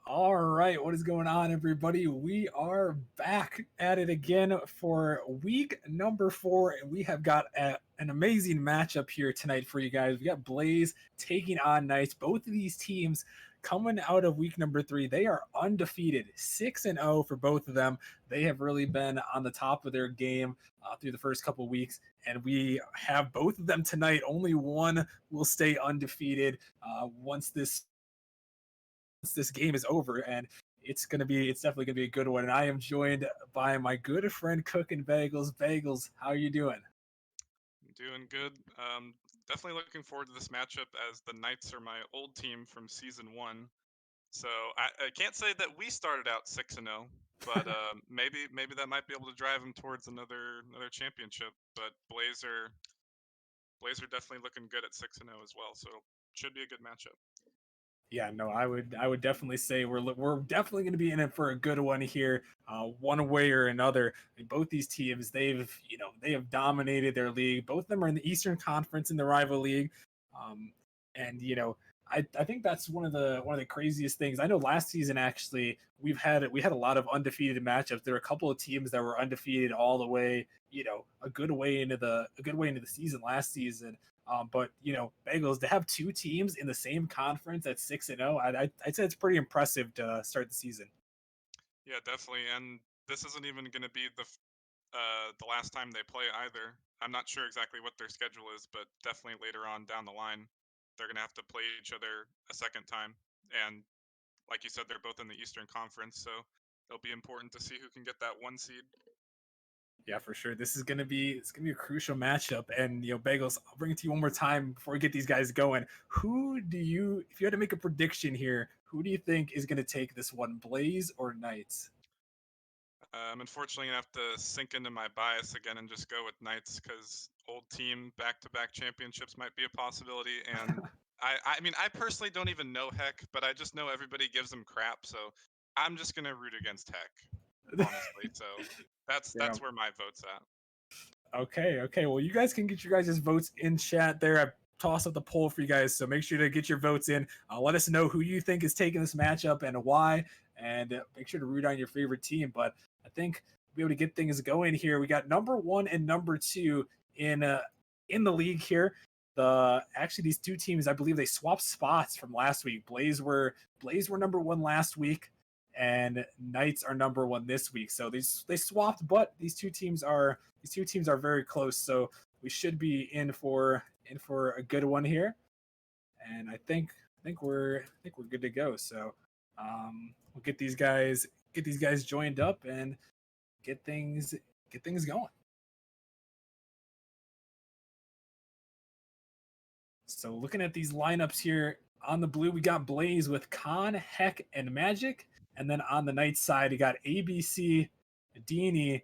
All right, what is going on, everybody? We are back at it again for week number 4, and we have got an amazing matchup here tonight for you guys. We got Blaze taking on Knights. Both of these teams coming out of week number 3, they are undefeated, 6-0 for both of them. They have really been on the top of their game through the first couple weeks, and we have both of them tonight. Only one will stay undefeated once this game is over, and it's definitely gonna be a good one. And I am joined by my good friend Cook and Bagels. Bagels, how are you doing? Doing good. Definitely looking forward to this matchup as the Knights are my old team from season one. So I can't say that we started out 6-0, but maybe that might be able to drive them towards another championship. But Blazer definitely looking good at 6-0 as well. So should be a good matchup. Yeah, no, I would definitely say we're definitely going to be in it for a good one here, one way or another. Both these teams, they have dominated their league. Both of them are in the Eastern Conference in the rival league, um, and I think that's one of the craziest things. I know last season actually we had a lot of undefeated matchups. There were a couple of teams that were undefeated all the way, a good way into the season last season. But Bengals to have two teams in the same conference at 6-0, I'd say it's pretty impressive to start the season. Yeah, definitely. And this isn't even going to be the last time they play either. I'm not sure exactly what their schedule is, but definitely later on down the line, they're going to have to play each other a second time. And like you said, they're both in the Eastern Conference, so it'll be important to see who can get that one seed. Yeah, for sure. It's gonna be a crucial matchup. And Bagels, I'll bring it to you one more time before we get these guys going. If you had to make a prediction here, who do you think is gonna take this one, Blaze or Knights? I'm unfortunately gonna have to sink into my bias again and just go with Knights because old team back-to-back championships might be a possibility. And I mean, I personally don't even know Heck, but I just know everybody gives them crap, so I'm just gonna root against Heck, honestly. So Yeah. that's where my vote's at. Okay, okay. Well, you guys can get your guys' votes in chat there. I toss up the poll for you guys, so make sure to get your votes in. Let us know who you think is taking this matchup and why, and make sure to root on your favorite team. But I think we'll be able to get things going here. We got number 1 and number 2 in the league here. Actually these two teams, I believe they swapped spots from last week. Blaze were number 1 last week, and Knights are number 1 this week. So they swapped, but these two teams are very close. So we should be in for a good one here. And I think we're good to go. So we'll get these guys joined up and get things get things going. So looking at these lineups here, on the blue we got Blaze with Khan, Heck, and Magic, and then on the night side you got ABC, Deanie,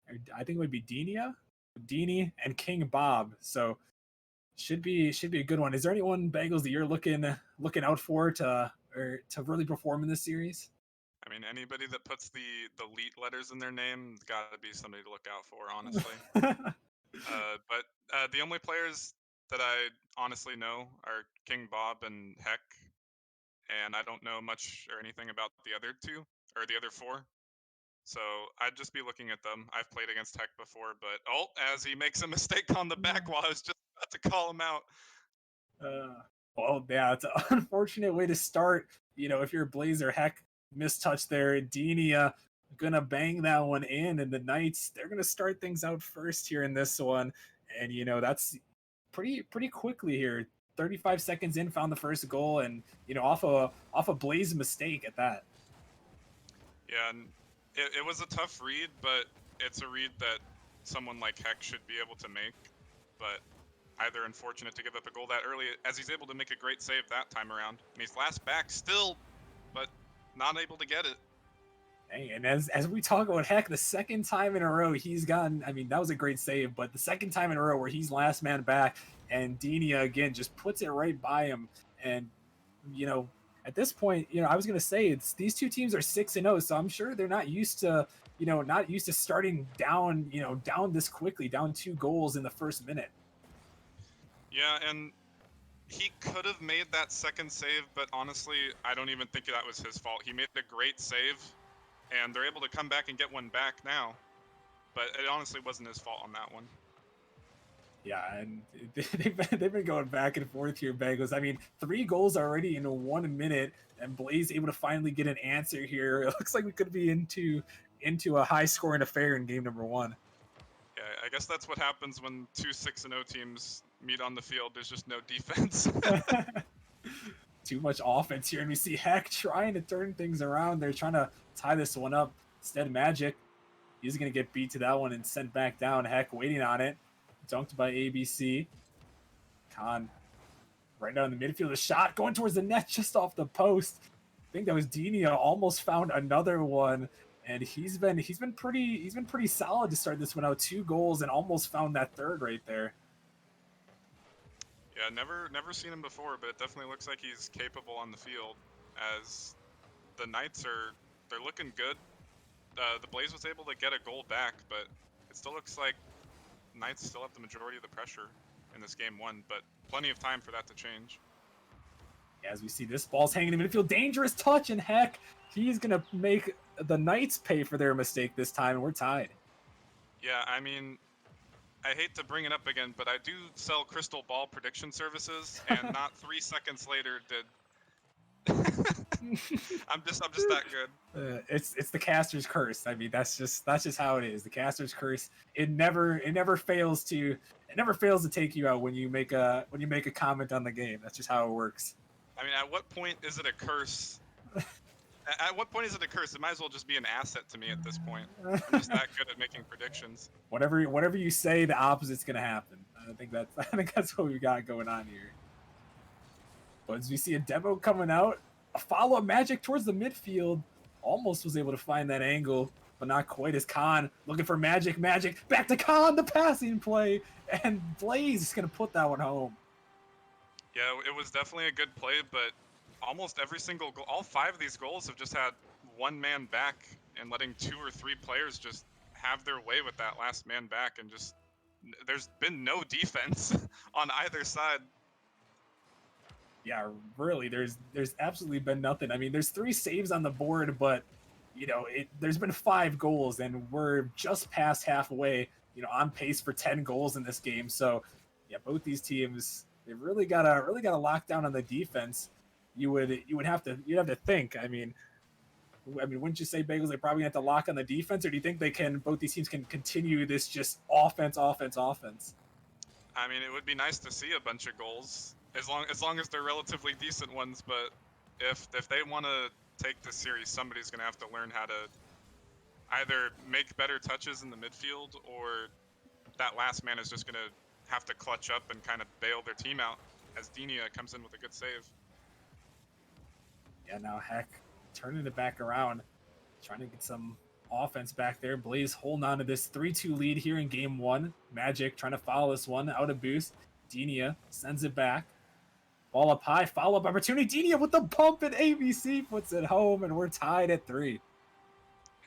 or I think it would be Deanie, and King Bob. So should be a good one. Is there anyone, Bagels, that you're looking out for to really perform in this series? I mean, anybody that puts the elite letters in their name got to be somebody to look out for, honestly. But the only players that I honestly know are King Bob and Heck, and I don't know much or anything about the other two or the other four. So I'd just be looking at them. I've played against Heck before, but as he makes a mistake on the back while I was just about to call him out. Uh, well, yeah, it's an unfortunate way to start. If you're a Blazer, Heck, mistouch there. Deanie gonna bang that one in, and the Knights, they're gonna start things out first here in this one. And that's pretty quickly here. 35 seconds in, found the first goal, and off a Blaze mistake at that. Yeah, and it was a tough read, but it's a read that someone like Heck should be able to make. But either unfortunate to give up a goal that early, as he's able to make a great save that time around. And he's last back still, but not able to get it. Hey, and as we talk about Heck, the second time in a row he's gotten. I mean, that was a great save, but the second time in a row where he's last man back, and Denia again just puts it right by him. And you know, at this point, I was gonna say it's these two teams are 6-0, so I'm sure they're not used to starting down, down this quickly, down 2 goals in the first minute. Yeah, and He could have made that second save, but honestly, I don't even think that was his fault. He made a great save, and they're able to come back and get one back now. But it honestly wasn't his fault on that one. Yeah, and they've been going back and forth here, Bengals. I mean, 3 goals already in 1 minute, and Blaze able to finally get an answer here. It looks like we could be into a high-scoring affair in game number 1. Yeah, I guess that's what happens when 2 6-0 teams meet on the field. There's just no defense. Too much offense here, and we see Heck trying to turn things around. They're trying to tie this one up. Instead, Magic, he's going to get beat to that one and sent back down. Heck waiting on it. Dunked by ABC. Khan right down in the midfield. A shot going towards the net just off the post. I think that was Denia almost found another one, and he's been pretty solid to start this one out. 2 goals and almost found that third right there. Yeah, never seen him before, but it definitely looks like he's capable on the field. As the Knights they're looking good. The Blaze was able to get a goal back, but it still looks like Knights still have the majority of the pressure in this game 1, but plenty of time for that to change. As we see this ball's hanging in the midfield, dangerous touch, and Heck, he's gonna make the Knights pay for their mistake this time, and we're tied. Yeah, I mean, I hate to bring it up again, but I do sell crystal ball prediction services, and not 3 seconds later did. I'm just that good. It's the caster's curse. I mean, that's just how it is. The caster's curse. It never fails to take you out when you make a comment on the game. That's just how it works. I mean, at what point is it a curse? At what point is it a curse? It might as well just be an asset to me at this point. I'm just that good at making predictions. Whatever you say, the opposite's gonna happen. I think that's what we got going on here. But as we see a demo coming out, a follow-up Magic towards the midfield, almost was able to find that angle, but not quite as Khan looking for Magic. Back to Khan, the passing play, and Blaze is gonna put that one home. Yeah, it was definitely a good play, but almost every single goal, all 5 of these goals have just had one man back and letting 2 or 3 players just have their way with that last man back, and just there's been no defense on either side. Yeah, really, there's absolutely been nothing. I mean, there's 3 saves on the board, but there's been 5 goals, and we're just past halfway. On pace for 10 goals in this game. So, yeah, both these teams, they've really got to lock down on the defense. You'd have to think. I mean, wouldn't you say, Bagels, they probably have to lock on the defense, or do you think both these teams can continue this just offense? I mean, it would be nice to see a bunch of goals, as long as they're relatively decent ones. But if they want to take this series, somebody's going to have to learn how to either make better touches in the midfield, or that last man is just going to have to clutch up and kind of bail their team out, as Denia comes in with a good save. Yeah, now Heck turning it back around, trying to get some offense back there. Blaze holding on to this 3-2 lead here in game 1. Magic trying to follow this one out of boost. Denia sends it back. Ball up high, follow-up opportunity. Denia with the bump, and ABC puts it home, and we're tied at 3.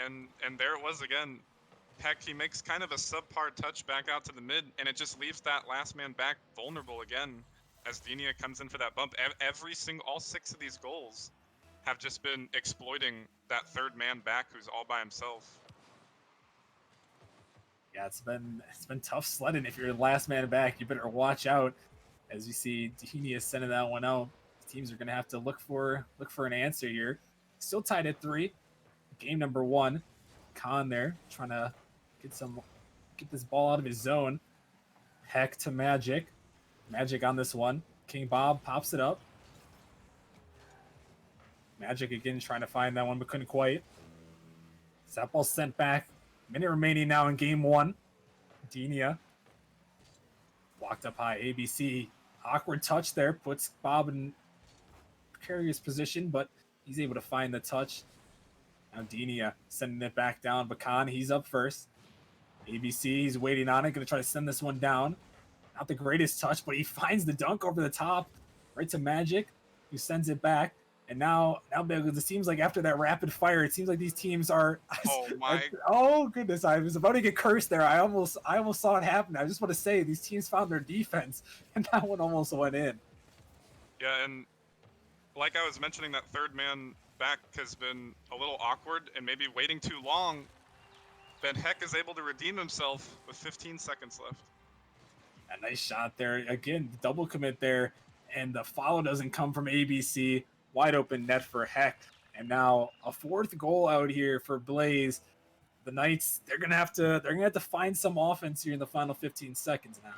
And there it was again. Heck, he makes kind of a subpar touch back out to the mid, and it just leaves that last man back vulnerable again, as Denia comes in for that bump. All 6 of these goals have just been exploiting that third man back who's all by himself. Yeah, it's been tough sledding. If you're the last man back, you better watch out. As you see, Denia sending that one out. Teams are going to have to look for an answer here. Still tied at 3. Game number 1. Khan there trying to get this ball out of his zone. Heck to Magic. Magic on this one. King Bob pops it up. Magic again trying to find that one, but couldn't quite. That ball sent back. Minute remaining now in game 1. Denia blocked up high. ABC, awkward touch there, puts Bob in precarious position, but he's able to find the touch. Now Denia sending it back down. Bakan, he's up first. ABC, he's waiting on it, going to try to send this one down. Not the greatest touch, but he finds the dunk over the top, right to Magic, who sends it back. And now it seems like after that rapid fire, it seems like these teams are. Oh my! Oh goodness! I was about to get cursed there. I almost saw it happen. I just want to say these teams found their defense, and that one almost went in. Yeah, and like I was mentioning, that third man back has been a little awkward and maybe waiting too long. Then Heck is able to redeem himself with 15 seconds left. A nice shot there. Again, double commit there, and the follow doesn't come from ABC. Wide open net for Heck. And now a fourth goal out here for Blaze. The Knights, they're gonna have to find some offense here in the final 15 seconds now.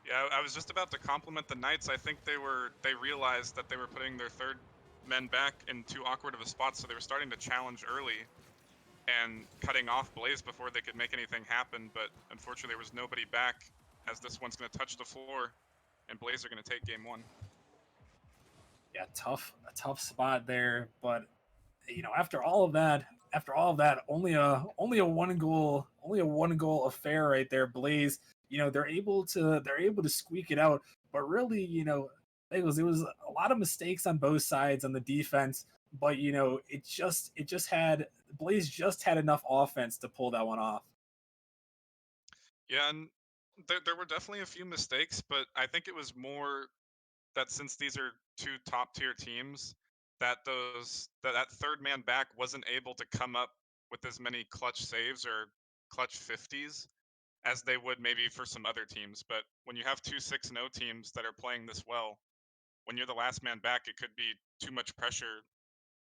Yeah, I was just about to compliment the Knights. I think they realized that they were putting their third men back in too awkward of a spot, so they were starting to challenge early and cutting off Blaze before they could make anything happen. But unfortunately, there was nobody back, as this one's going to touch the floor, and Blaze are going to take game one. Yeah, a tough spot there, but after all of that, only a one goal affair right there. Blaze, they're able to squeak it out, but really, it was a lot of mistakes on both sides on the defense, but it just had Blaze just had enough offense to pull that one off. Yeah, and there were definitely a few mistakes, but I think it was more that since these are two top tier teams, that third man back wasn't able to come up with as many clutch saves or clutch 50s as they would maybe for some other teams. But when you have two 6-0 teams that are playing this well, when you're the last man back, it could be too much pressure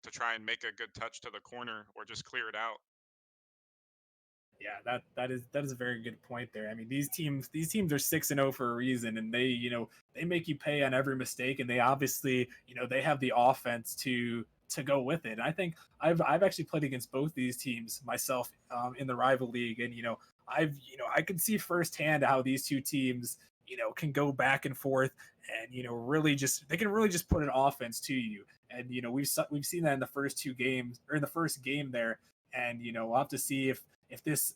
to try and make a good touch to the corner or just clear it out. Yeah, that is a very good point there. I mean, these teams are 6-0 for a reason, and they make you pay on every mistake, and they obviously they have the offense to go with it. And I think I've actually played against both these teams myself in the rival league, and I can see firsthand how these two teams can go back and forth, and they can really just put an offense to you. And we've seen that in the first two games, or in the first game there, and we'll have to see if this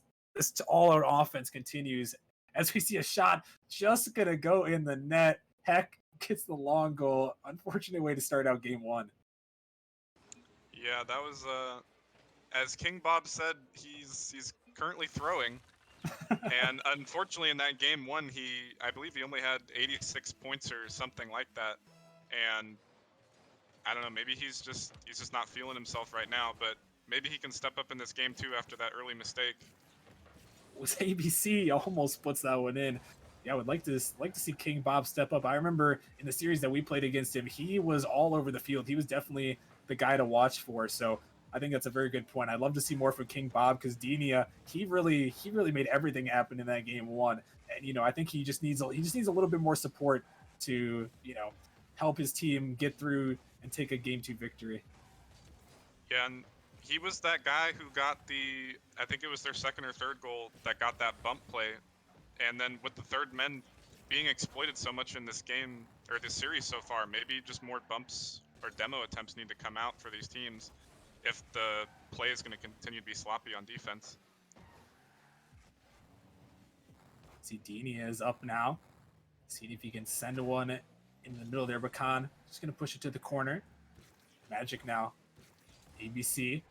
all out offense continues, as we see a shot just gonna go in the net. Heck gets the long goal. Unfortunate way to start out game one. Yeah, that was as King Bob said, he's currently throwing. And unfortunately, in that game one, I believe he only had 86 points or something like that. And I don't know, maybe he's just not feeling himself right now. But maybe he can step up in this game too after that early mistake. Was ABC almost puts that one in. Yeah, I would like to see King Bob step up. I remember in the series that we played against him, he was all over the field. He was definitely the guy to watch for. So I think that's a very good point. I'd love to see more from King Bob, because Denia, he really made everything happen in that game one. And I think he just needs a little bit more support to help his team get through and take a game two victory. Yeah, and he was that guy who got I think it was their second or third goal that got that bump play. And then with the third men being exploited so much in this game or this series so far, maybe just more bumps or demo attempts need to come out for these teams if the play is going to continue to be sloppy on defense. See, Denia is up now. See if he can send one in the middle there. Bakan just going to push it to the corner. Magic now. ABC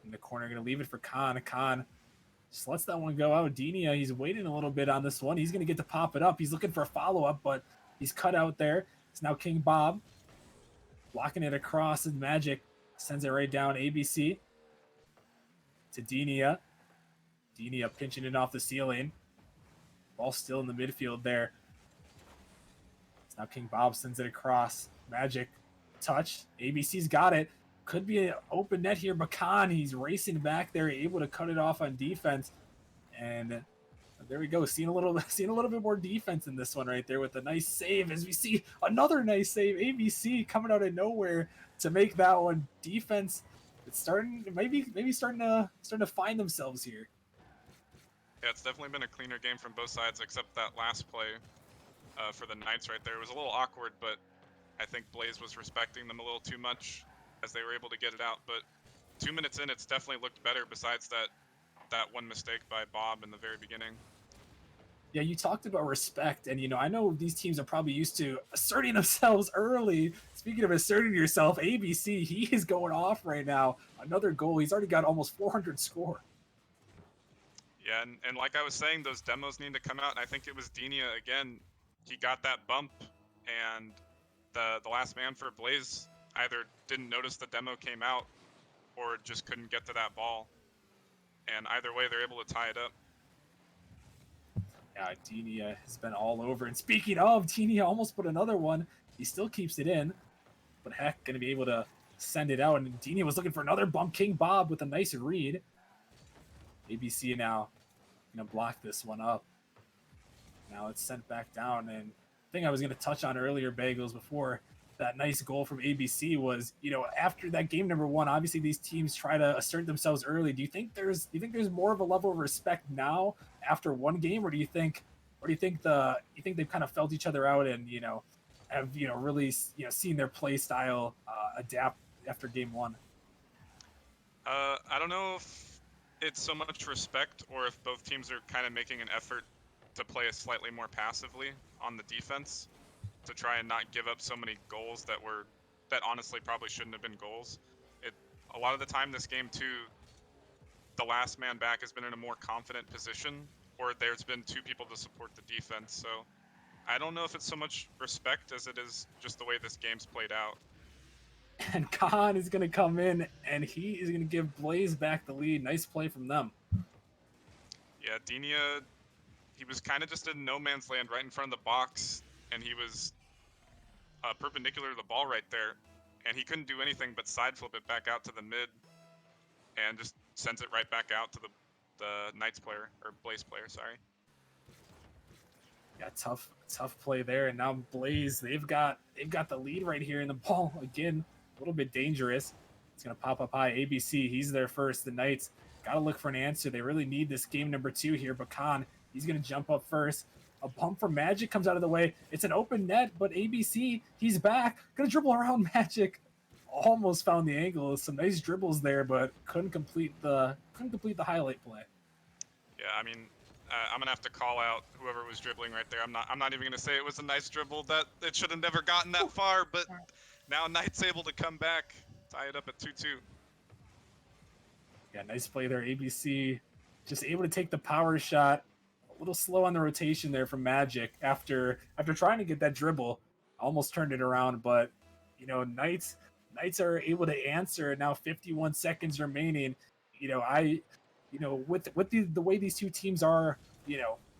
in the corner, going to leave it for Khan. Khan just lets that one go out. Denia, he's waiting a little bit on this one. He's going to get to pop it up. He's looking for a follow up, but he's cut out there. It's now King Bob blocking it across, and Magic sends it right down. ABC to Denia. Denia pinching it off the ceiling. Ball still in the midfield there. It's now King Bob sends it across. Magic touch. ABC's got it. Could be an open net here. Bakan, he's racing back there, able to cut it off on defense. And there we go. Seeing a little bit more defense in this one right there, with a nice save, as we see another nice save. ABC coming out of nowhere to make that one. Defense, it's starting maybe starting to find themselves here. Yeah, it's definitely been a cleaner game from both sides, except that last play for the Knights right there. It was a little awkward, but I think Blaze was respecting them a little too much as they were able to get it out. But 2 minutes in, it's definitely looked better, besides that one mistake by Bob in the very beginning. Yeah, you talked about respect, and I know these teams are probably used to asserting themselves early. Speaking of asserting yourself, ABC, he is going off right now. Another goal. He's already got almost 400 score. Yeah, and like I was saying, those demos need to come out. And I think it was Denia again. He got that bump, and the last man for Blaze either didn't notice the demo came out or just couldn't get to that ball. And either way, they're able to tie it up. Yeah, Denia has been all over. And speaking of, Denia almost put another one. He still keeps it in, but heck, going to be able to send it out. And Denia was looking for another bump. King Bob with a nice read. ABC now going to block this one up. Now it's sent back down. And the thing I was going to touch on earlier, Bagels, before that nice goal from ABC was, after that game number one, obviously these teams try to assert themselves early. Do you think there's more of a level of respect now after one game, or do you think they've kind of felt each other out and have really seen their play style adapt after game one? I don't know if it's so much respect or if both teams are kind of making an effort to play slightly more passively on the defense to try and not give up so many goals that honestly probably shouldn't have been goals. A lot of the time this game too, the last man back has been in a more confident position, or there's been two people to support the defense. So I don't know if it's so much respect as it is just the way this game's played out. And Khan is going to come in, and he is going to give Blaze back the lead. Nice play from them. Yeah, Denia, he was kind of just in no man's land right in front of the box, and he was perpendicular to the ball right there, and he couldn't do anything but side flip it back out to the mid, and just sends it right back out to the Knights player, or Blaze player, sorry. Yeah, tough play there, and now Blaze, they've got the lead right here in the ball again. A little bit dangerous. It's gonna pop up high. ABC, he's there first. The Knights gotta look for an answer. They really need this game number 2 here. But Khan, he's gonna jump up first. A pump from Magic comes out of the way. It's an open net, but ABC, he's back. Gonna dribble around Magic. Almost found the angle. Some nice dribbles there, but couldn't complete the highlight play. Yeah, I mean, I'm gonna have to call out whoever was dribbling right there. I'm not even gonna say it was a nice dribble. That it should have never gotten that far, but now Knight's able to come back, tie it up at 2-2. Yeah, nice play there. ABC just able to take the power shot. A little slow on the rotation there from Magic after trying to get that dribble. Almost turned it around, but Knights are able to answer. Now 51 seconds remaining. With the way these two teams are,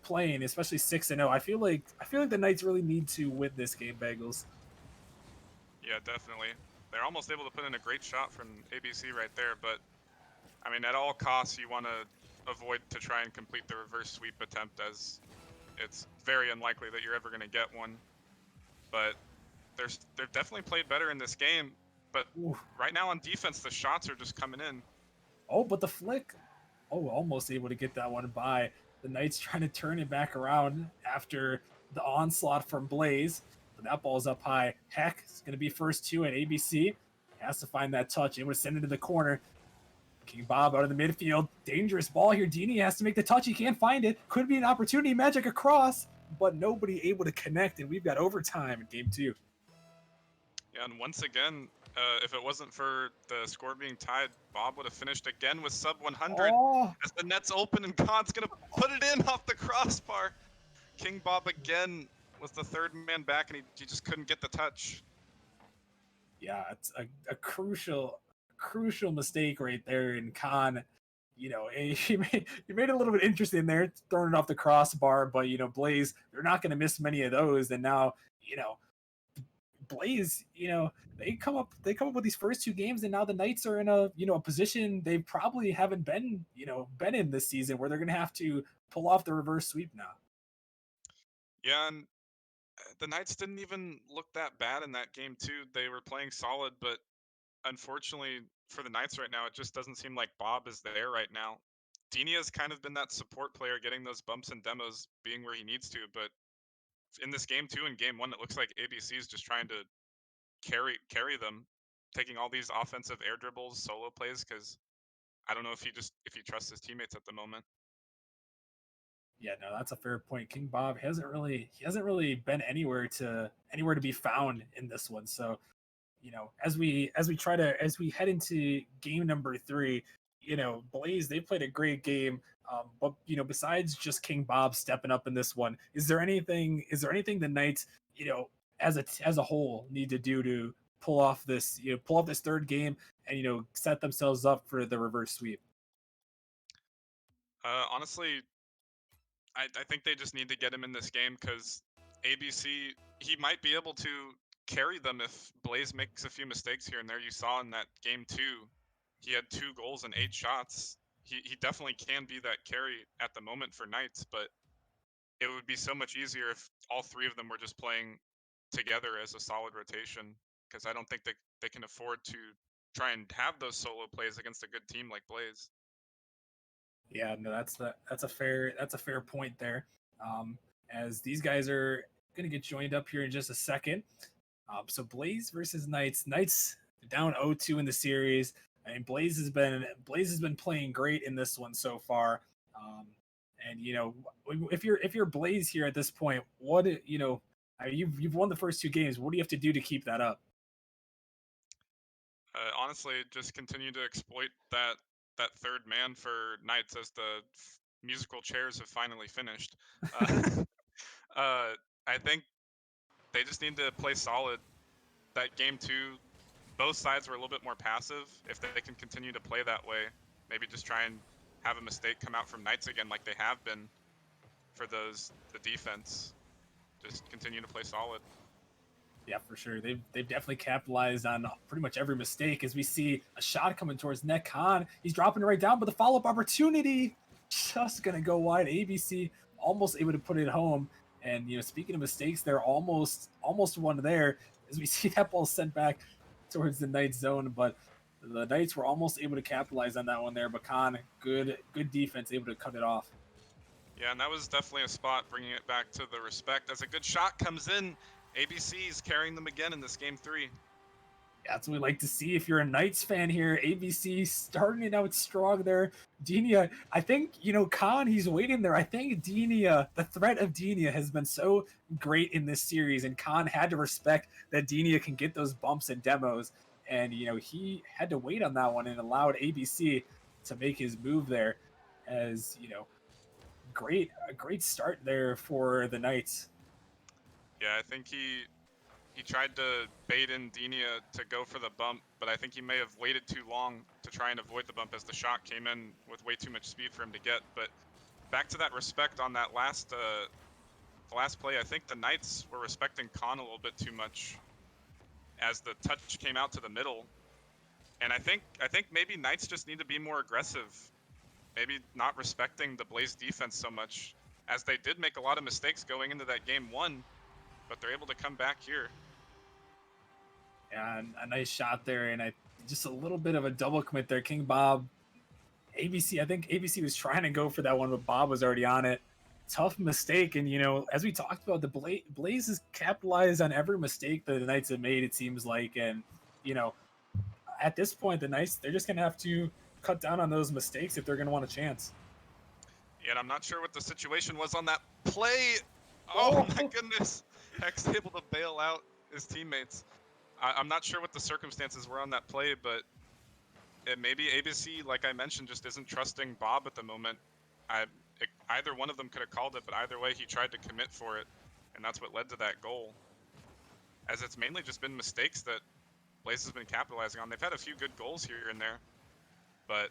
playing, especially 6-0, I feel like the Knights really need to win this game, Bagels. Yeah, definitely. They're almost able to put in a great shot from ABC right there, but I mean, at all costs, you want to avoid to try and complete the reverse sweep attempt, as it's very unlikely that you're ever going to get one. But they've definitely played better in this game. But right now on defense, the shots are just coming in. Oh, but the flick. Oh, almost able to get that one by. The Knights trying to turn it back around after the onslaught from Blaze. But that ball's up high. Heck is going to be first 2 at ABC. Has to find that touch. Able to send it to the corner. King Bob out of the midfield. Dangerous ball here. Dini has to make the touch. He can't find it. Could be an opportunity. Magic across. But nobody able to connect. And we've got overtime in game 2. Yeah, and once again, if it wasn't for the score being tied, Bob would have finished again with sub 100. Oh. As the net's open and Khan's going to put it in off the crossbar. King Bob again was the third man back, and he just couldn't get the touch. Yeah, it's a crucial mistake right there. And Khan, he made it a little bit interesting there, throwing it off the crossbar. But Blaze, they're not going to miss many of those. And now, Blaze, they come up with these first 2 games, and now the Knights are in a position they probably haven't been in this season, where they're going to have to pull off the reverse sweep now. Yeah, and the Knights didn't even look that bad in that game too. They were playing solid, but unfortunately for the Knights right now, it just doesn't seem like Bob is there right now. Dinia's kind of been that support player, getting those bumps and demos, being where he needs to. But in this game too, in game 1, it looks like ABC is just trying to carry them, taking all these offensive air dribbles, solo plays, because I don't know if he trusts his teammates at the moment. Yeah, no, that's a fair point. King Bob hasn't really been anywhere to be found in this one. So, as we head into game number 3, Blaze, they played a great game. But besides just King Bob stepping up in this one, is there anything the Knights, as a whole need to do to pull off this pull off this third game and set themselves up for the reverse sweep? Honestly, I think they just need to get him in this game because ABC, he might be able to carry them if Blaze makes a few mistakes here and there. You saw in that game two, he had 2 goals and 8 shots. He definitely can be that carry at the moment for Knights, but it would be so much easier if all three of them were just playing together as a solid rotation. Because I don't think they can afford to try and have those solo plays against a good team like Blaze. Yeah, no, that's a fair point there. Um, as these guys are gonna get joined up here in just a second. So Blaze versus Knights. Knights down 0-2 in the series. I mean, Blaze has been playing great in this one so far. Um, and if you're Blaze here at this point, what you've won the first 2 games. What do you have to do to keep that up? Honestly, just continue to exploit that third man for Knights as the musical chairs have finally finished. Uh, I think they just need to play solid. That game two, both sides were a little bit more passive. If they can continue to play that way, maybe just try and have a mistake come out from Knights again, like they have been for the defense. Just continue to play solid. Yeah, for sure. They've definitely capitalized on pretty much every mistake as we see a shot coming towards Net Khan. He's dropping it right down, but the follow-up opportunity just gonna go wide. ABC almost able to put it home. And speaking of mistakes, they're almost one there as we see that ball sent back towards the Knights zone, but the Knights were almost able to capitalize on that one there. But Khan, good defense, able to cut it off. Yeah, and that was definitely a spot bringing it back to the respect. As a good shot comes in, ABC's carrying them again in this game three. That's what we like to see. If you're a Knights fan here, ABC starting it out strong there. Denia, I think, Khan, he's waiting there. I think Denia, the threat of Denia has been so great in this series, and Khan had to respect that Denia can get those bumps and demos. And, he had to wait on that one and allowed ABC to make his move there as, a great start there for the Knights. Yeah, I think he tried to bait in Denia to go for the bump, but I think he may have waited too long to try and avoid the bump as the shot came in with way too much speed for him to get. But back to that respect on that last the last play, I think the Knights were respecting Khan a little bit too much as the touch came out to the middle. And I think maybe Knights just need to be more aggressive. Maybe not respecting the Blaze defense so much, as they did make a lot of mistakes going into that game one, but they're able to come back here. And a nice shot there, and just a little bit of a double commit there. King Bob, ABC. I think ABC was trying to go for that one, but Bob was already on it. Tough mistake, and as we talked about, the Blazes capitalized on every mistake that the Knights have made. It seems like, and at this point, the Knights, they're just gonna have to cut down on those mistakes if they're gonna want a chance. Yeah, and I'm not sure what the situation was on that play. Oh my goodness! Hex able to bail out his teammates. I'm not sure what the circumstances were on that play, but maybe ABC, like I mentioned, just isn't trusting Bob at the moment. Either one of them could have called it, but either way, he tried to commit for it, and that's what led to that goal. As it's mainly just been mistakes that Blaze has been capitalizing on. They've had a few good goals here and there, but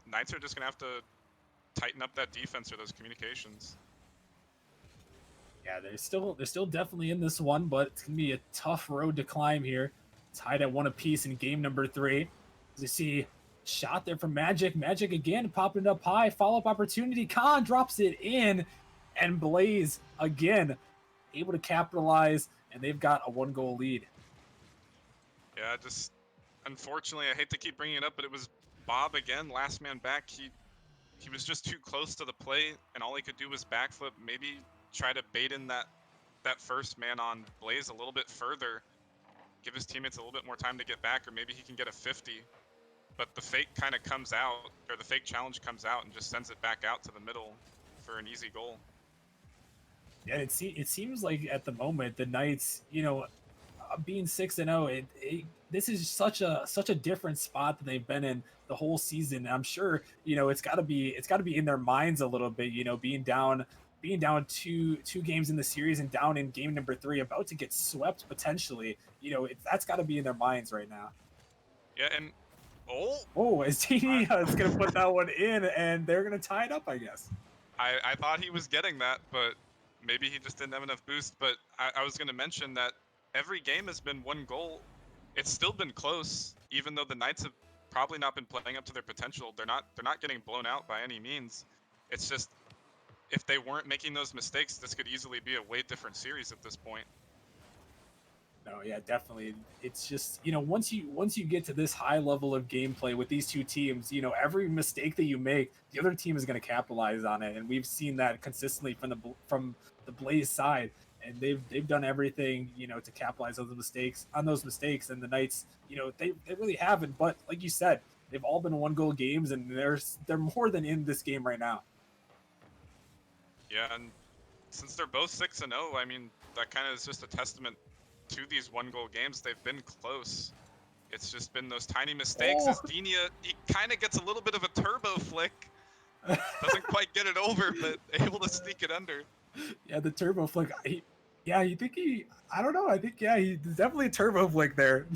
Knights are just gonna have to tighten up that defense or those communications. Yeah, they're still definitely in this one, but it's gonna be a tough road to climb here. Tied at 1 apiece in game number 3. As you see, shot there from Magic. Magic again popping it up high. Follow-up opportunity. Khan drops it in, and Blaze again able to capitalize, and they've got a 1-goal lead. Yeah, just unfortunately, I hate to keep bringing it up, but it was Bob again, last man back. He was just too close to the play, and all he could do was backflip. Maybe try to bait in that first man on Blaze a little bit further, give his teammates a little bit more time to get back, or maybe he can get a 50. But the fake kind of comes out, or the fake challenge comes out and just sends it back out to the middle for an easy goal. Yeah, it seems like at the moment the Knights, being 6-0, this is such a different spot that they've been in the whole season. I'm sure it's got to be in their minds a little bit, being down being down two games in the series and down in game number 3, about to get swept potentially. That's got to be in their minds right now. Yeah, and oh, Oh, as TD is going to put that one in, and they're going to tie it up, I guess. I thought he was getting that, but maybe he just didn't have enough boost. But I was going to mention that every game has been 1 goal. It's still been close, even though the Knights have probably not been playing up to their potential. They're not getting blown out by any means. It's just if they weren't making those mistakes, this could easily be a way different series at this point. No, yeah, definitely. It's just, once you get to this high level of gameplay with these two teams, every mistake that you make, the other team is going to capitalize on it, and we've seen that consistently from the Blaze side, and they've done everything, to capitalize on those mistakes, and the Knights, they really haven't. But like you said, they've all been 1-goal games, and they're more than in this game right now. Yeah, and since they're both 6-0, I mean, that kind of is just a testament to these 1-goal games. They've been close. It's just been those tiny mistakes. As Denia, he kind of gets a little bit of a turbo flick. Doesn't quite get it over, but able to sneak it under. Yeah, the turbo flick. I don't know. I think, yeah, he's definitely a turbo flick there.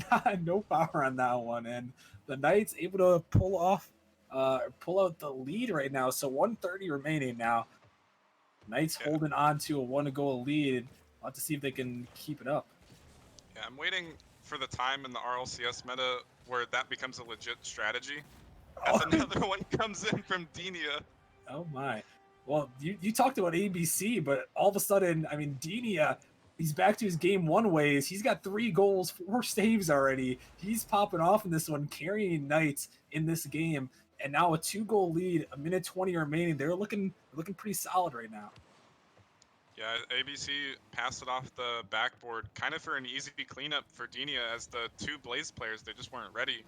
No power on that one. And the Knights able to pull out the lead right now. So 1:30 remaining now. Knights holding on to a 1-goal lead. We'll have to see if they can keep it up. Yeah, I'm waiting for the time in the RLCS meta where that becomes a legit strategy. As another one comes in from Denia. Oh my. Well, you talked about ABC, but all of a sudden, I mean, Denia, he's back to his game 1 ways. He's got 3 goals, 4 saves already. He's popping off in this one, carrying Knights in this game. And now a 2-goal lead, a minute 20 remaining. They're looking pretty solid right now. Yeah, ABC passed it off the backboard, kind of for an easy cleanup for Denia, as the 2 Blaze players, they just weren't ready.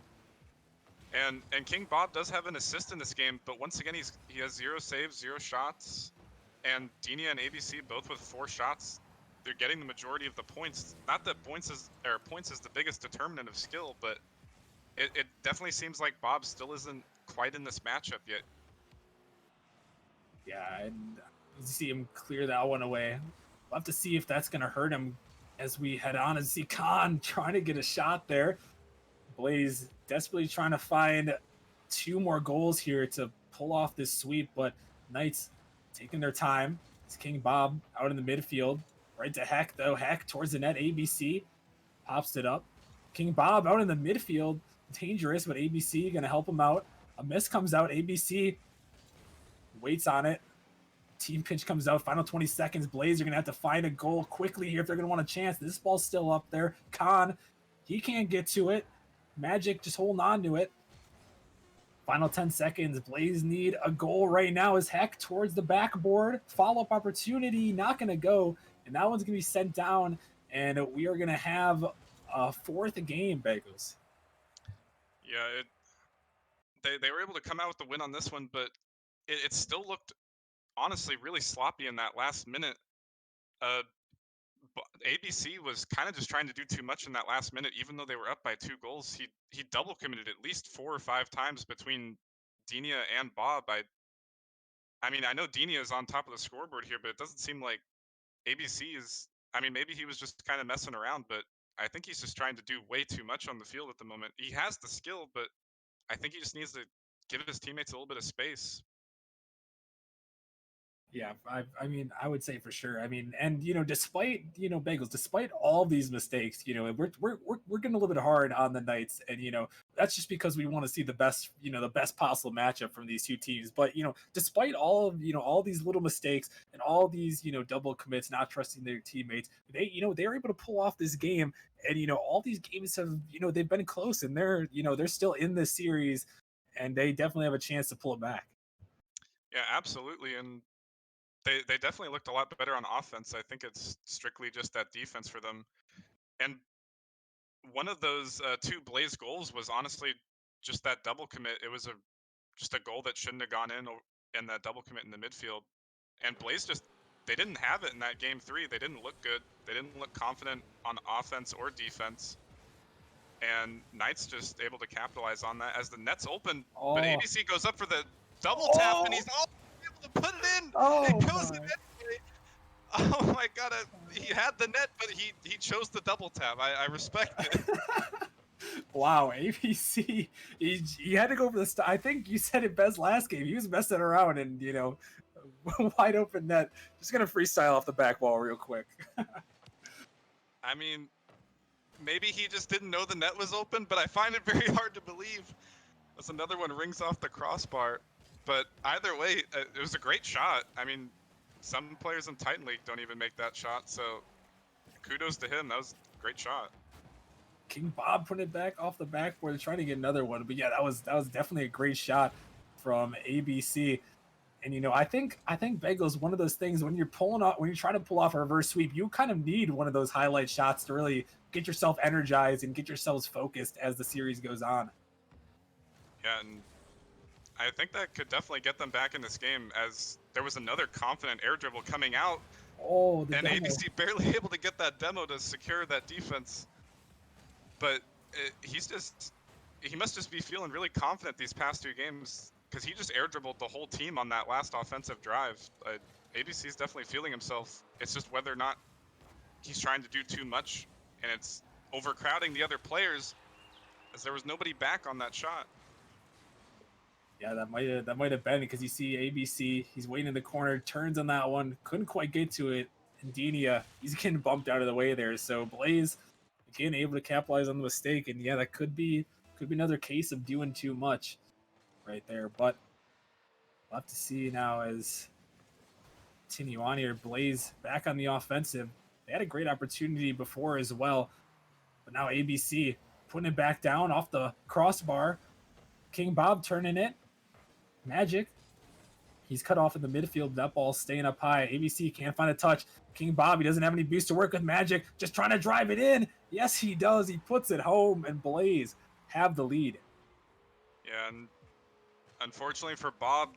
And King Bob does have an assist in this game, but once again, he has 0 saves, 0 shots, and Denia and ABC both with 4 shots. They're getting the majority of the points. Not that points is the biggest determinant of skill, but it definitely seems like Bob still isn't quite in this matchup yet. Yeah, and you see him clear that one away. We'll have to see if that's going to hurt him as we head on and see Khan trying to get a shot there. Blaze desperately trying to find 2 more goals here to pull off this sweep, but Knights taking their time. It's King Bob out in the midfield. Right to Heck, though. Heck towards the net. ABC pops it up. King Bob out in the midfield. Dangerous, but ABC going to help him out. A miss comes out. ABC waits on it. Team pinch comes out. Final 20 seconds. Blaze are going to have to find a goal quickly here if they're going to want a chance. This ball's still up there. Khan, he can't get to it. Magic just holding on to it. Final 10 seconds. Blaze need a goal right now as Heck towards the backboard. Follow-up opportunity, not going to go. And that one's going to be sent down. And we are going to have a 4th game, Bagels. Yeah, they were able to come out with the win on this one, but it still looked, honestly, really sloppy in that last minute. ABC was kind of just trying to do too much in that last minute, even though they were up by 2 goals. He double committed at least 4 or 5 times between Denia and Bob. I mean, I know Denia is on top of the scoreboard here, but it doesn't seem like ABC is. I mean, maybe he was just kind of messing around, but I think he's just trying to do way too much on the field at the moment. He has the skill, but I think he just needs to give his teammates a little bit of space. Yeah, I mean, I would say for sure. I mean, and despite Bagels, despite all these mistakes, we're getting a little bit hard on the Knights, and that's just because we want to see the best possible matchup from these two teams. But despite all of all these little mistakes and all these double commits, not trusting their teammates, they're able to pull off this game, and all these games have they've been close, and they're still in this series, and they definitely have a chance to pull it back. Yeah, absolutely, and they definitely looked a lot better on offense. I think it's strictly just that defense for them. And one of those 2 Blaze goals was honestly just that double commit. It was just a goal that shouldn't have gone in that double commit in the midfield. And Blaze they didn't have it in that game 3. They didn't look good. They didn't look confident on offense or defense. And Knights just able to capitalize on that as the net's open. Oh. But ABC goes up for the double tap, and he's able to put it in. It goes in anyway. Oh my god, he had the net, but he chose the double tap. I respect it. Wow, ABC. He had to go for the. I think you said it best last game. He was messing around and wide open net. Just gonna freestyle off the back wall real quick. I mean, maybe he just didn't know the net was open, but I find it very hard to believe. As another one rings off the crossbar. But either way, it was a great shot. I mean, some players in Titan League don't even make that shot, so kudos to him. That was a great shot. King Bob putting it back off the backboard, trying to get another one. But yeah, that was definitely a great shot from ABC. And I think Bagel's one of those things when you're trying to pull off a reverse sweep, you kind of need one of those highlight shots to really get yourself energized and get yourselves focused as the series goes on. Yeah, and I think that could definitely get them back in this game, as there was another confident air dribble coming out, Oh, the and demo. ABC barely able to get that demo to secure that defense. But he must just be feeling really confident these past two games, because he just air dribbled the whole team on that last offensive drive. ABC's definitely feeling himself. It's just whether or not he's trying to do too much, and it's overcrowding the other players, as there was nobody back on that shot. Yeah, that might have been because you see ABC, he's waiting in the corner, turns on that one, couldn't quite get to it. And Denia, he's getting bumped out of the way there. So Blaze again able to capitalize on the mistake, and yeah, that could be another case of doing too much right there. But we'll have to see now as continue on here. Blaze back on the offensive. They had a great opportunity before as well, but now ABC putting it back down off the crossbar. King Bob turning it. Magic. He's cut off in the midfield. That ball staying up high. ABC can't find a touch. King Bobby doesn't have any boost to work with. Magic just trying to drive it in. Yes, he does. He puts it home, and Blaze have the lead. Yeah, and unfortunately for Bob,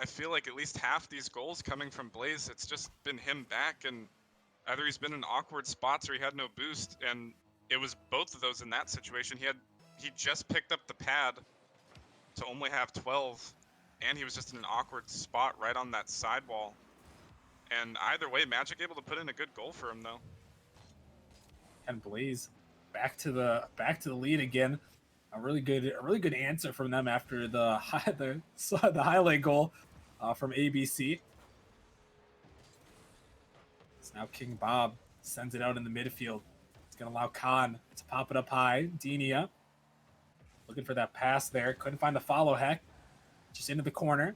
I feel like at least half these goals coming from Blaze, it's just been him back, and either he's been in awkward spots or he had no boost, and it was both of those in that situation. He just picked up the pad to only have 12, and he was just in an awkward spot right on that sidewall. And either way, Magic able to put in a good goal for him though. And Blaze back to the lead again. A really good answer from them after the highlight goal from ABC. So now King Bob sends it out in the midfield. It's gonna allow Khan to pop it up high. Denia looking for that pass there. Couldn't find the follow. Heck, just into the corner.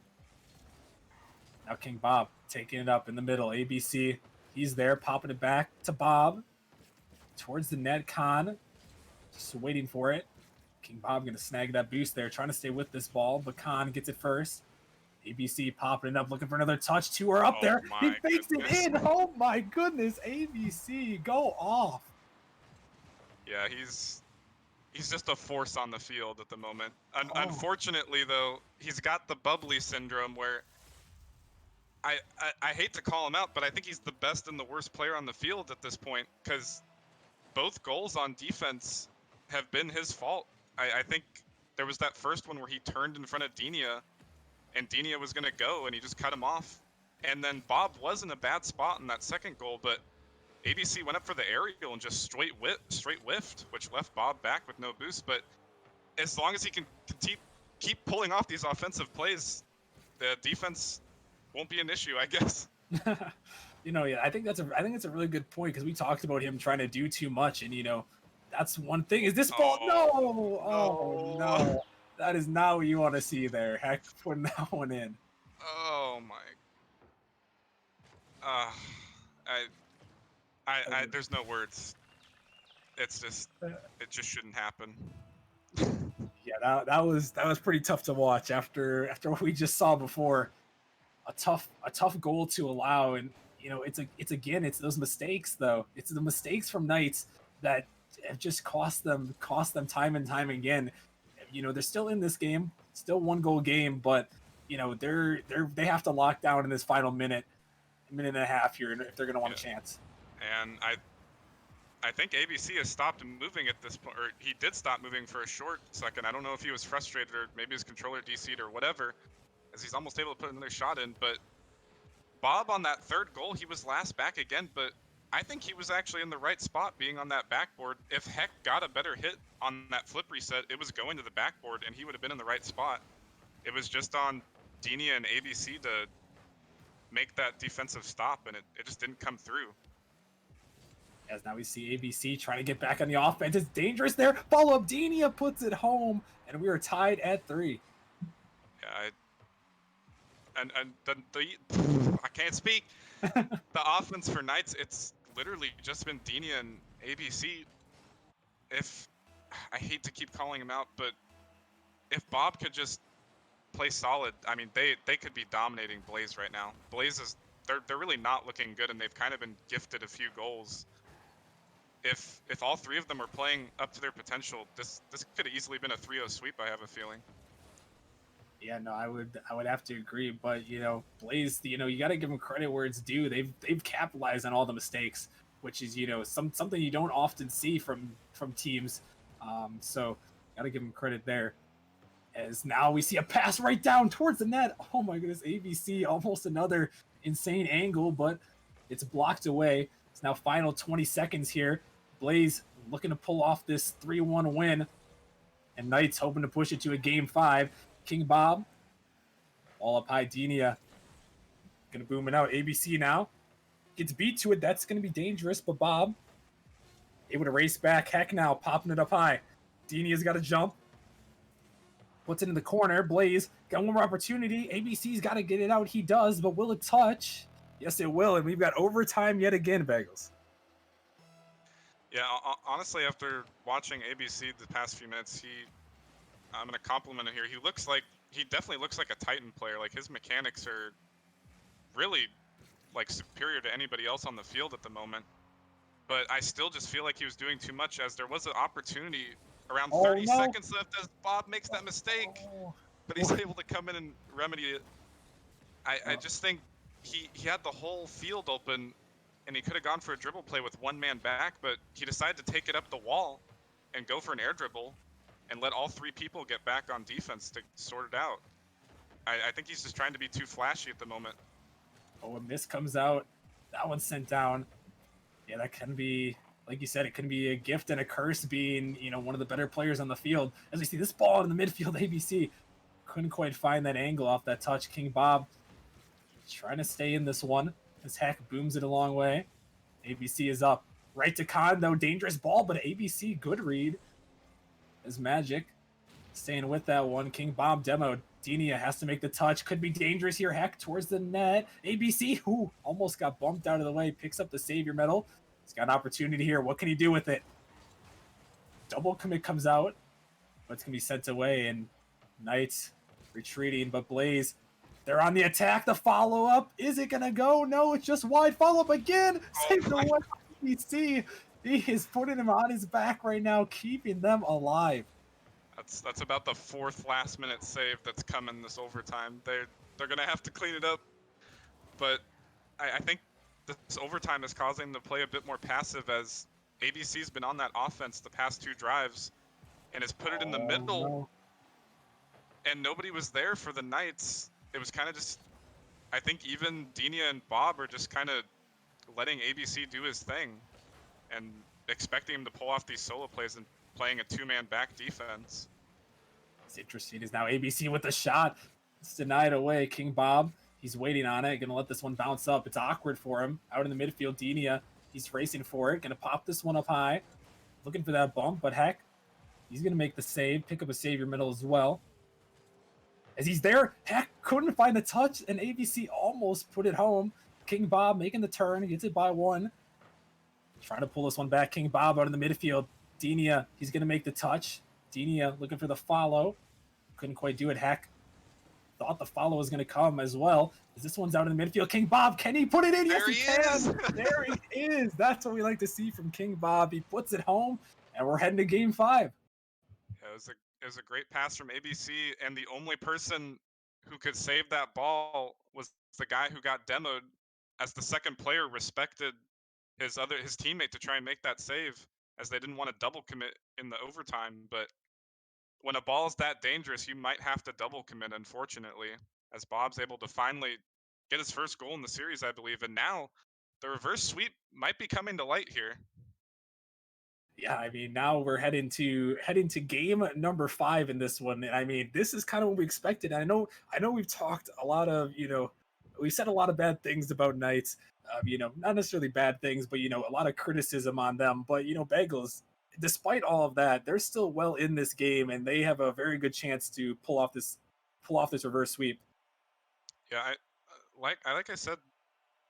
Now King Bob taking it up in the middle. ABC, he's there, popping it back to Bob towards the net. Khan just waiting for it. King Bob gonna snag that boost there, trying to stay with this ball, but Khan gets it first. ABC popping it up, looking for another touch. Two are up there. He fakes it in. Oh my goodness, ABC, go off. Yeah, he's just a force on the field at the moment. Unfortunately, though, he's got the bubbly syndrome where I hate to call him out, but I think he's the best and the worst player on the field at this point, because both goals on defense have been his fault. I think there was that first one where he turned in front of Denia, and Denia was going to go, and he just cut him off. And then Bob was in a bad spot in that second goal, but ABC went up for the aerial and just straight whiffed, which left Bob back with no boost. But as long as he can keep pulling off these offensive plays, the defense won't be an issue, I guess. Yeah, I think that's a really good point because we talked about him trying to do too much, and that's one thing. Is this ball? No, that is not what you want to see there. Heck, putting that one in. Oh my. There's no words. It just shouldn't happen. Yeah, that was pretty tough to watch after what we just saw before. A tough goal to allow, and it's those mistakes though. It's the mistakes from Knights that have just cost them time and time again. They're still in this game, still 1-goal game, but they have to lock down in this final minute and a half here if they're going to want a chance. And I think ABC has stopped moving at this point, or he did stop moving for a short second. I don't know if he was frustrated or maybe his controller DC'd or whatever, as he's almost able to put another shot in. But Bob on that third goal, he was last back again, but I think he was actually in the right spot being on that backboard. If Heck got a better hit on that flip reset, it was going to the backboard and he would have been in the right spot. It was just on Denia and ABC to make that defensive stop, and it just didn't come through. As now we see ABC trying to get back on the offense. It's dangerous there. Follow up. Denia puts it home, and we are tied at 3. Yeah, and the I can't speak. The offense for Knights, it's literally just been Denia and ABC. If I hate to keep calling him out, but if Bob could just play solid, I mean, they could be dominating Blaze right now. Blaze is they're really not looking good, and they've kind of been gifted a few goals. If all three of them are playing up to their potential, this could have easily been a 3-0 sweep. I have a feeling. Yeah, no, I would have to agree, but Blaze, you got to give them credit where it's due. They've capitalized on all the mistakes, which is something you don't often see from teams. So got to give them credit there. As now we see a pass right down towards the net. Oh my goodness, ABC almost another insane angle, but it's blocked away. It's now final 20 seconds here. Blaze looking to pull off this 3-1 win, and Knights hoping to push it to a game 5. King Bob, all up high. Denia gonna boom it out. ABC now gets beat to it. That's gonna be dangerous, but Bob able to race back. Heck now popping it up high. Denia's got to jump. Puts it in the corner. Blaze got one more opportunity. ABC's got to get it out. He does, but will it touch? Yes, it will. And we've got overtime yet again, Bagels. Yeah, honestly, after watching ABC the past few minutes, I'm gonna compliment him here. He definitely looks like a Titan player. Like his mechanics are really like superior to anybody else on the field at the moment. But I still just feel like he was doing too much, as there was an opportunity around 30 seconds left as Bob makes that mistake. But he's able to come in and remedy it. I just think he had the whole field open, and he could have gone for a dribble play with one man back, but he decided to take it up the wall and go for an air dribble and let all three people get back on defense to sort it out. I think he's just trying to be too flashy at the moment. Oh, a miss comes out. That one's sent down. Yeah, that can be, like you said, it can be a gift and a curse being, one of the better players on the field. As we see this ball in the midfield, ABC couldn't quite find that angle off that touch. King Bob trying to stay in this one as Heck booms it a long way. ABC is up. Right to Khan, though. Dangerous ball, but ABC, good read. As Magic staying with that one. King Bob demoed. Denia has to make the touch. Could be dangerous here. Heck towards the net. ABC, who almost got bumped out of the way, picks up the Savior medal. He's got an opportunity here. What can he do with it? Double commit comes out, but it's going to be sent away, and Knights retreating, but Blaze, they're on the attack. The follow-up, is it going to go? No, it's just wide. Follow-up again. Save the one. ABC, he is putting him on his back right now, keeping them alive. That's about the fourth last minute save that's coming this overtime. They're gonna have to clean it up, but I think this overtime is causing them to play a bit more passive, as ABC's been on that offense the past 2 drives and has put it in the middle, no. and nobody was there for the Knights. It was kind of just, I think even Denia and Bob are just kind of letting ABC do his thing and expecting him to pull off these solo plays and playing a 2-man back defense. It's interesting. Is now ABC with the shot. It's denied away. King Bob, he's waiting on it. Gonna let this one bounce up. It's awkward for him. Out in the midfield, Denia, he's racing for it. Gonna pop this one up high. Looking for that bump, but Heck, he's gonna make the save. Pick up a Savior middle as well. As he's there, Heck couldn't find the touch, and ABC almost put it home. King Bob making the turn. He gets it by 1. Trying to pull this one back. King Bob out in the midfield. Denia, he's going to make the touch. Denia looking for the follow. Couldn't quite do it. Heck thought the follow was going to come as well. As this one's out in the midfield. King Bob, can he put it in? Yes, he can. There he is. That's what we like to see from King Bob. He puts it home, and we're heading to game 5. Yeah, it was a great pass from ABC, and the only person who could save that ball was the guy who got demoed, as the second player respected his teammate to try and make that save, as they didn't want to double commit in the overtime. But when a ball is that dangerous, you might have to double commit, unfortunately, as Bob's able to finally get his first goal in the series, I believe. And now the reverse sweep might be coming to light here. Yeah, I mean, now we're heading to game number 5 in this one. And I mean, this is kind of what we expected. I know we've talked a lot of, we said a lot of bad things about Knights. Not necessarily bad things, but a lot of criticism on them. But Bagels, despite all of that, they're still well in this game, and they have a very good chance to pull off this reverse sweep. Yeah, like I said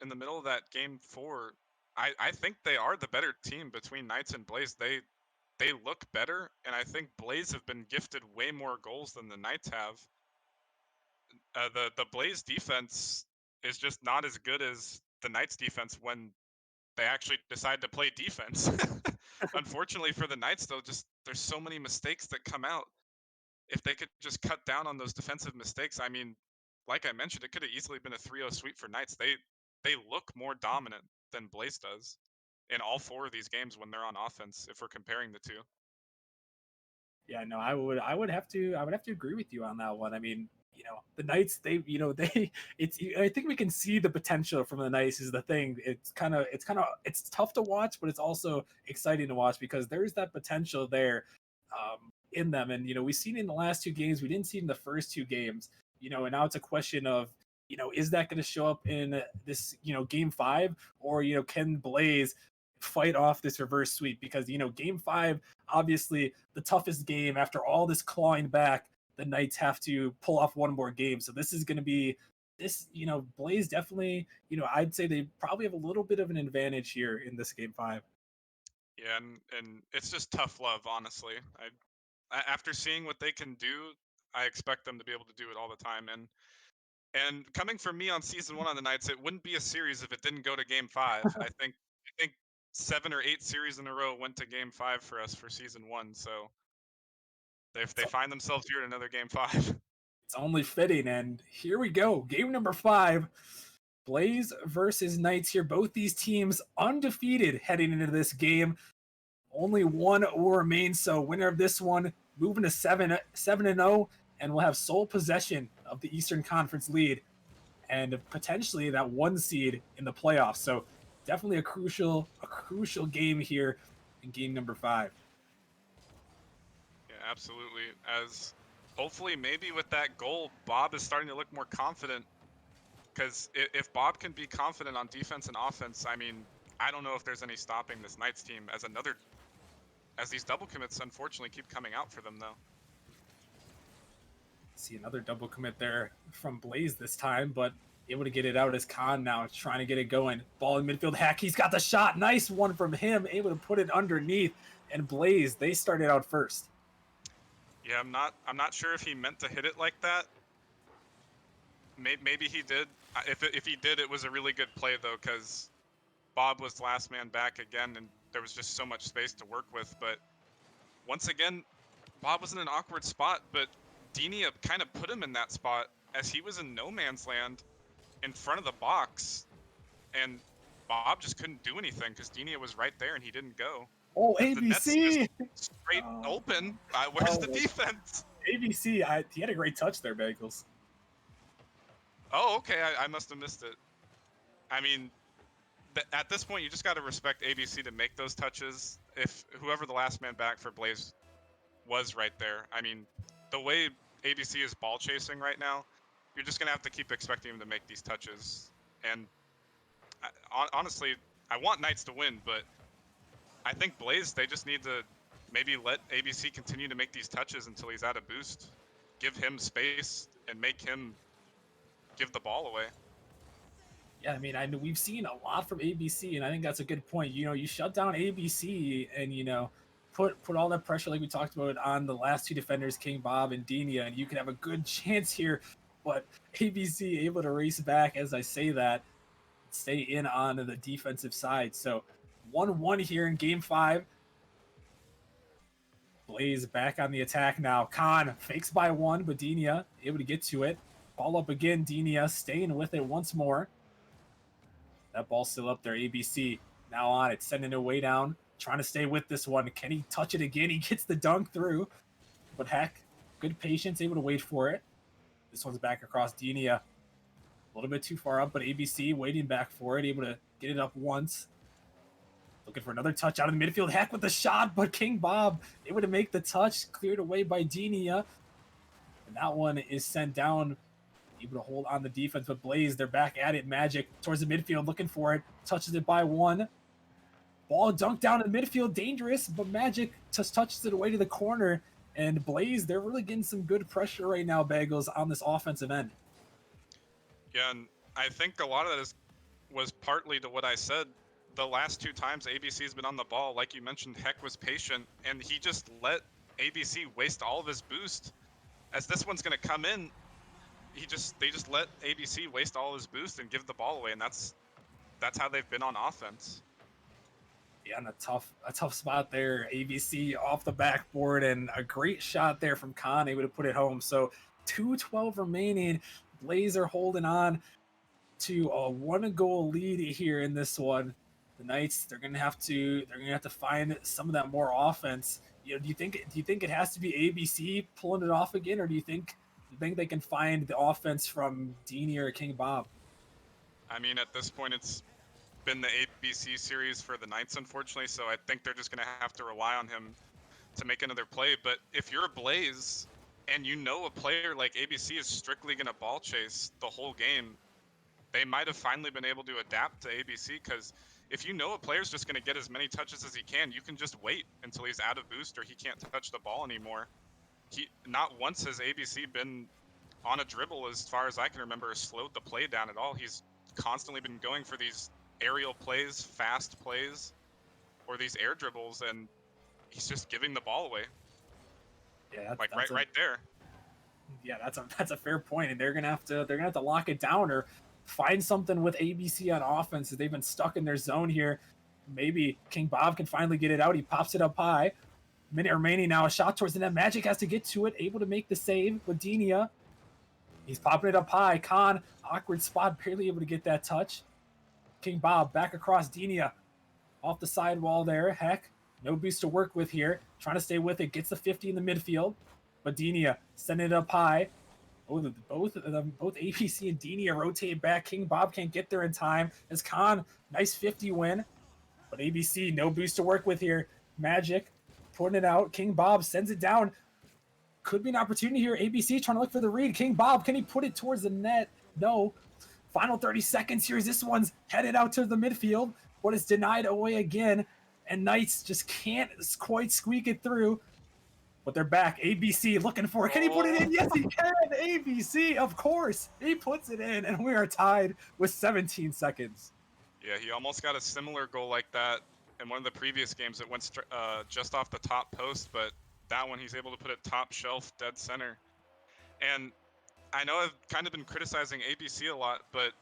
in the middle of that game 4, I think they are the better team between Knights and Blaze. They look better, and I think Blaze have been gifted way more goals than the Knights have. The Blaze defense is just not as good as the Knights defense when they actually decide to play defense. Unfortunately for the Knights, though, just there's so many mistakes that come out. If they could just cut down on those defensive mistakes, I mean, like I mentioned, it could have easily been a 3-0 sweep for Knights. They look more dominant than Blaze does in all 4 of these games when they're on offense. If we're comparing the two. Yeah, no, I would have to agree with you on that one. I mean, the Knights, they I think we can see the potential from the Knights is the thing. It's tough to watch, but it's also exciting to watch because there's that potential there in them. And we've seen it in the last 2 games. We didn't see it in the first 2 games. And now it's a question of is that going to show up in this game 5, or can Blaze fight off this reverse sweep? Because game 5, obviously the toughest game after all this clawing back. The Knights have to pull off one more game, so this is going to be this. Blaze definitely. I'd say they probably have a little bit of an advantage here in this game 5. Yeah, and it's just tough love, honestly. After seeing what they can do, I expect them to be able to do it all the time. And coming from me on season 1 on the Knights, it wouldn't be a series if it didn't go to game 5. I think 7 or 8 series in a row went to game 5 for us for season 1. So if they So find themselves here at another game 5. it's only fitting, and here we go, game number 5. Blaze versus Knights here. Both these teams undefeated heading into this game. Only one will remain. So winner of this one moving to 7-0, and we'll have sole possession of the Eastern Conference lead and potentially that 1 seed in the playoffs. So definitely a crucial game here in game number 5. Yeah, absolutely. As hopefully maybe with that goal, Bob is starting to look more confident. Because if Bob can be confident on defense and offense, I mean, I don't know if there's any stopping this Knights team as these double commits unfortunately keep coming out for them, though. See another double commit there from Blaze this time, but able to get it out as Khan now trying to get it going. Ball in midfield, Hack, he's got the shot. Nice one from him, able to put it underneath. And Blaze, they started out first. Yeah, I'm not sure if he meant to hit it like that. Maybe he did. If he did, it was a really good play though, because Bob was last man back again, and there was just so much space to work with. But once again, Bob was in an awkward spot, but Denia kind of put him in that spot as he was in no man's land in front of the box, and Bob just couldn't do anything because Denia was right there and he didn't go. Oh, As the net's just ABC! straight open. Where's the defense? ABC, he had a great touch there, Bagels. Oh, okay. I must have missed it. I mean, at this point, you just got to respect ABC to make those touches. If whoever the last man back for Blaze was right there, I mean, the way ABC is ball chasing right now, you're just gonna have to keep expecting him to make these touches. And honestly, I want Knights to win, but I think Blaze, they just need to maybe let ABC continue to make these touches until he's at a boost. Give him space and make him give the ball away. Yeah, I mean, I know we've seen a lot from ABC, and I think that's a good point. You shut down ABC, and put all that pressure, like we talked about, on the last 2 defenders, King Bob and Denia, and you can have a good chance here. But ABC able to race back, as I say that, stay in on the defensive side. So 1-1 here in game 5. Blaze back on the attack now. Khan fakes by 1, but Denia able to get to it. Ball up again. Denia staying with it once more. That ball's still up there. ABC now on it, sending it way down, trying to stay with this one. Can he touch it again? He gets the dunk through, but heck, good patience, able to wait for it. This one's back across Denia. little bit too far up, but ABC waiting back for it, able to get it up once. Looking for another touch out of the midfield. Heck with the shot, but King Bob able to make the touch, cleared away by Denia. And that one is sent down, able to hold on the defense, but Blaze, they're back at it. Magic towards the midfield, looking for it, touches it by one. Ball dunked down in the midfield, dangerous, but Magic just touches it away to the corner. And Blaze, they're really getting some good pressure right now, Bagels, on this offensive end. Yeah, and I think a lot of that was partly to what I said. The last 2 times ABC's been on the ball, like you mentioned, Heck was patient, and he just let ABC waste all of his boost. As this one's going to come in, they just let ABC waste all his boost and give the ball away, and that's how they've been on offense. Yeah, and a tough spot there. ABC off the backboard, and a great shot there from Khan, able to put it home. So 2:12 remaining. Blaze are holding on to a 1-goal lead here in this one. The Knights, they're gonna have to find some of that more offense. You know, do you think it has to be ABC pulling it off again, or do you think they can find the offense from Dini or King Bob? I mean, at this point, it's been the ABC series for the Knights, unfortunately, so I think they're just going to have to rely on him to make another play. But if you're a Blaze and you know a player like ABC is strictly going to ball chase the whole game, they might have finally been able to adapt to ABC, because if you know a player's just going to get as many touches as he can, you can just wait until he's out of boost or he can't touch the ball anymore. Not once has ABC been on a dribble, as far as I can remember, slowed the play down at all. He's constantly been going for these aerial plays, fast plays, or these air dribbles, and he's just giving the ball away. Yeah, like right there. Yeah, that's a fair point, and they're gonna have to lock it down or find something with ABC on offense. They've been stuck in their zone here. Maybe King Bob can finally get it out. He pops it up high. Minute remaining now. A shot towards the net. Magic has to get to it. Able to make the save with Denia. He's popping it up high. Khan, awkward spot, barely able to get that touch. King Bob back across Denia. Off the sidewall there. Heck, no boost to work with here. Trying to stay with it. Gets the 50 in the midfield. But Denia sending it up high. Both ABC and Denia rotate back. King Bob can't get there in time. As Khan, nice 50 win. But ABC, no boost to work with here. Magic putting it out. King Bob sends it down. Could be an opportunity here. ABC trying to look for the read. King Bob, can he put it towards the net? No. Final 30 seconds here. This one's headed out to the midfield, but it's denied away again. And Knights just can't quite squeak it through. But they're back. ABC looking for it. Can he put it in? Yes, he can. ABC, of course. He puts it in, and we are tied with 17 seconds. Yeah, he almost got a similar goal like that in one of the previous games. It went just off the top post, but that one he's able to put it top shelf, dead center. And I know I've kind of been criticizing ABC a lot, but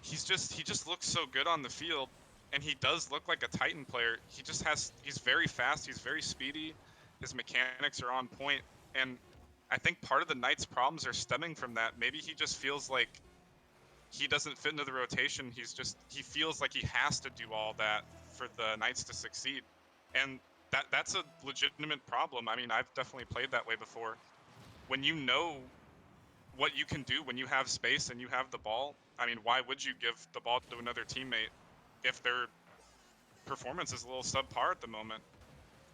he just looks so good on the field, and he does look like a Titan player. He's very fast, he's very speedy, his mechanics are on point, and I think part of the Knights' problems are stemming from that. Maybe he just feels like he doesn't fit into the rotation. He feels like he has to do all that for the Knights to succeed, and that's a legitimate problem. I mean, I've definitely played that way before. When you know what you can do when you have space and you have the ball, I mean, why would you give the ball to another teammate if their performance is a little subpar at the moment?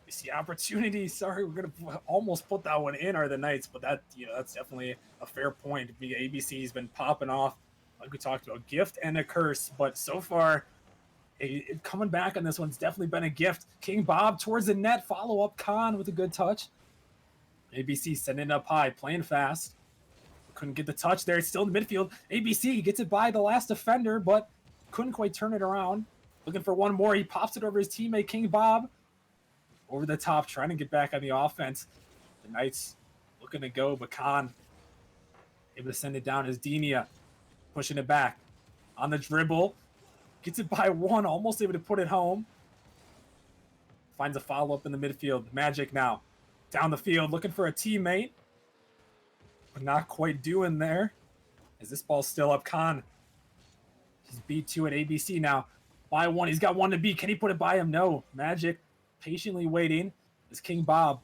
You see opportunity. Sorry, we're gonna almost put that one in, are the Knights, but that's definitely a fair point. ABC's been popping off, like we talked about, gift and a curse, but so far, coming back on this one's definitely been a gift. King Bob towards the net, follow up Khan with a good touch. ABC sending it up high, playing fast. Couldn't get the touch there. It's still in the midfield. ABC gets it by the last defender, but couldn't quite turn it around. Looking for one more. He pops it over his teammate, King Bob. Over the top, trying to get back on the offense. The Knights looking to go, but Khan able to send it down as Denia. Pushing it back. On the dribble. Gets it by one, almost able to put it home. Finds a follow-up in the midfield. Magic now. Down the field, looking for a teammate. But not quite doing there. As this ball's still up, Khan. He's beat two at ABC now. By one, he's got one to beat. Can he put it by him? No. Magic patiently waiting. As King Bob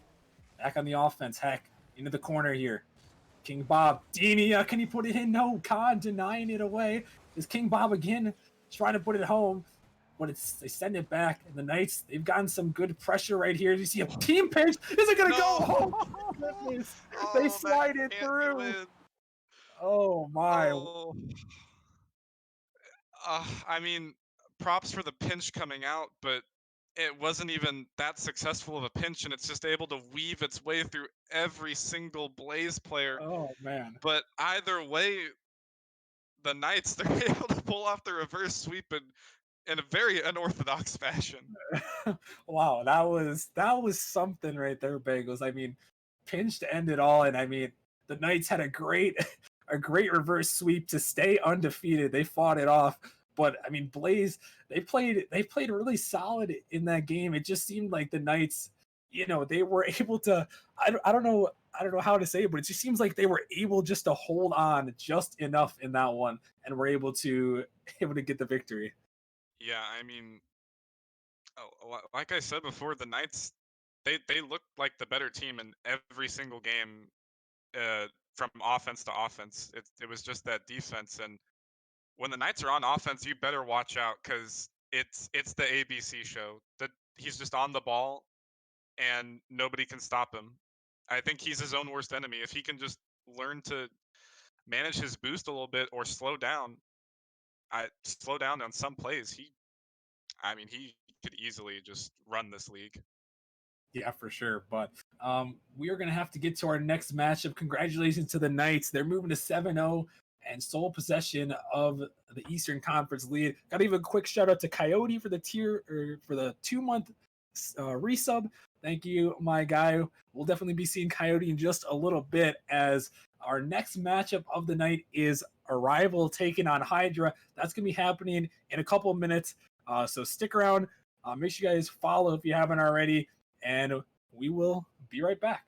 back on the offense. Heck, into the corner here. King Bob, Denia, can he put it in? No, Khan denying it away. Is King Bob again trying to put it home? But they send it back, and the Knights, they've gotten some good pressure right here. You see a team pinch. Is it going to go? No! Oh, my goodness. They Oh, that slide it can't go through. in. Oh, my. Oh. I mean, props for the pinch coming out, but it wasn't even that successful of a pinch, and it's just able to weave its way through every single Blaze player. Oh, man. But either way, the Knights, they're able to pull off the reverse sweep in a very unorthodox fashion. Wow, that was something right there, Bagels. I mean, pinch to end it all, and I mean, the Knights had a great a great reverse sweep to stay undefeated. They fought it off, but I mean, Blaze, they played really solid in that game. It just seemed like the Knights, they were able to. I don't know how to say it, but it just seems like they were able just to hold on just enough in that one, and were able to get the victory. Yeah, I mean, like I said before, the Knights, they looked like the better team in every single game, from offense to offense. It was just that defense, and when the Knights are on offense, you better watch out because it's the ABC show. That he's just on the ball and nobody can stop him. I think he's his own worst enemy. If he can just learn to manage his boost a little bit or slow down on some plays, I mean, he could easily just run this league. Yeah, for sure. But we are going to have to get to our next matchup. Congratulations to the Knights. They're moving to 7-0 and sole possession of the Eastern Conference lead. Got to give a quick shout out to Coyote for the for the 2-month resub. Thank you, my guy. We'll definitely be seeing Coyote in just a little bit, as our next matchup of the night is Arrival taking on Hydra. That's going to be happening in a couple of minutes. So stick around. Make sure you guys follow if you haven't already, and we will be right back.